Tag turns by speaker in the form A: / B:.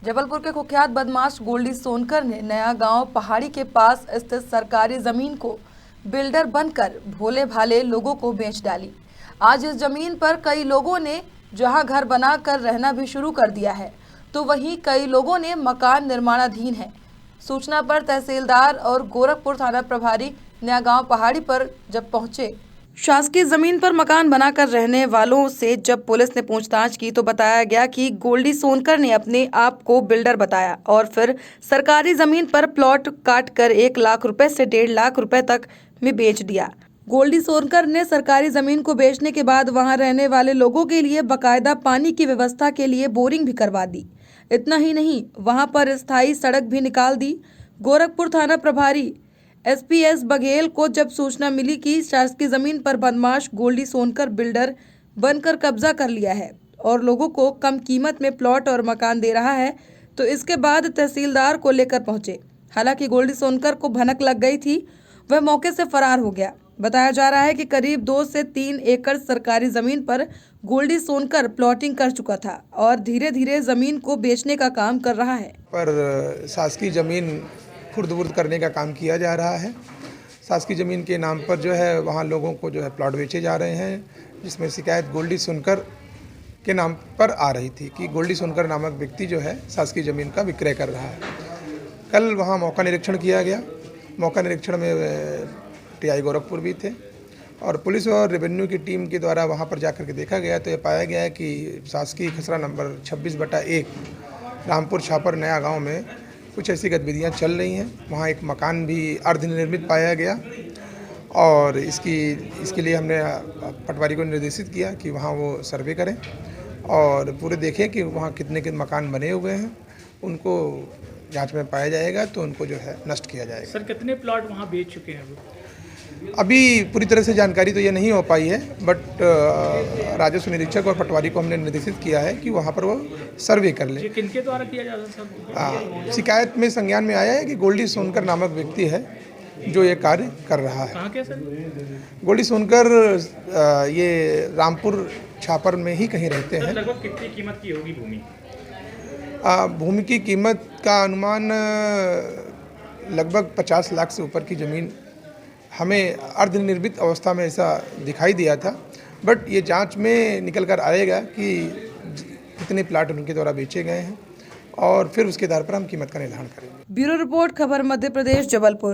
A: जबलपुर के कुख्यात बदमाश गोल्डी सोनकर ने नया गांव पहाड़ी के पास स्थित सरकारी जमीन को बिल्डर बनकर भोले भाले लोगों को बेच डाली। आज इस जमीन पर कई लोगों ने जहां घर बनाकर रहना भी शुरू कर दिया है, तो वहीं कई लोगों ने मकान निर्माणाधीन है। सूचना पर तहसीलदार और गोरखपुर थाना प्रभारी नया गांव पहाड़ी पर जब पहुंचे, शासकीय जमीन पर मकान बनाकर रहने वालों से जब पुलिस ने पूछताछ की तो बताया गया कि गोल्डी सोनकर ने अपने आप को बिल्डर बताया और फिर सरकारी जमीन पर प्लॉट काट कर 1 लाख रुपए से 1.5 लाख रुपए तक में बेच दिया। गोल्डी सोनकर ने सरकारी जमीन को बेचने के बाद वहां रहने वाले लोगों के लिए बकायदा पानी की व्यवस्था के लिए बोरिंग भी करवा दी। इतना ही नहीं, वहां पर स्थायी सड़क भी निकाल दी। गोरखपुर थाना प्रभारी एसपीएस बघेल को जब सूचना मिली कि शासकीय जमीन पर बदमाश गोल्डी सोनकर बिल्डर बनकर कब्जा कर लिया है और लोगों को कम कीमत में प्लॉट और मकान दे रहा है, तो इसके बाद तहसीलदार को लेकर पहुंचे। हालांकि गोल्डी सोनकर को भनक लग गई थी, वह मौके से फरार हो गया। बताया जा रहा है कि करीब 2 से 3 एकड़ सरकारी जमीन पर गोल्डी सोनकर प्लॉटिंग कर चुका था और धीरे धीरे जमीन को बेचने का काम कर रहा है।
B: पर शासकीय जमीन खुर्द-बुर्द करने का काम किया जा रहा है। शासकीय ज़मीन के नाम पर जो है वहाँ लोगों को जो है प्लॉट बेचे जा रहे हैं, जिसमें शिकायत गोल्डी सोनकर के नाम पर आ रही थी कि गोल्डी सोनकर नामक व्यक्ति जो है शासकीय ज़मीन का विक्रय कर रहा है। कल वहाँ मौका निरीक्षण किया गया। मौका निरीक्षण में टीआई गोरखपुर भी थे और पुलिस और रेवेन्यू की टीम के द्वारा वहाँ पर जाकर के देखा गया तो ये पाया गया है कि शासकीय खसरा नंबर 26/1 रामपुर छापर नया गाँव में कुछ ऐसी गतिविधियाँ चल रही हैं। वहाँ एक मकान भी अर्धनिर्मित पाया गया और इसके लिए हमने पटवारी को निर्देशित किया कि वहाँ वो सर्वे करें और पूरे देखें कि वहाँ कितने के मकान बने हुए हैं। उनको जांच में पाया जाएगा तो उनको जो है नष्ट किया जाएगा।
C: सर, कितने प्लॉट वहाँ बेच चुके हैं
B: अभी पूरी तरह से जानकारी तो ये नहीं हो पाई है, बट राजस्व निरीक्षक और पटवारी को हमने निर्देशित किया है कि वहाँ पर वो सर्वे कर ले।
C: किनके द्वारा किया जा रहा है?
B: शिकायत में संज्ञान में आया है कि गोल्डी सोनकर नामक व्यक्ति है जो ये कार्य कर रहा है।
C: कहाँ के सर?
B: गोल्डी सोनकर ये रामपुर छापर में ही कहीं रहते हैं।
C: लगभग कितनी कीमत की होगी भूमि?
B: भूमि की कीमत का अनुमान लगभग 50 लाख से ऊपर की ज़मीन हमें अर्धनिर्मित अवस्था में ऐसा दिखाई दिया था, बट ये जांच में निकल कर आएगा कि कितने प्लाट उनके द्वारा बेचे गए हैं और फिर उसके आधार पर हम कीमत का निर्धारण करेंगे।
A: ब्यूरो रिपोर्ट, खबर मध्य प्रदेश, जबलपुर।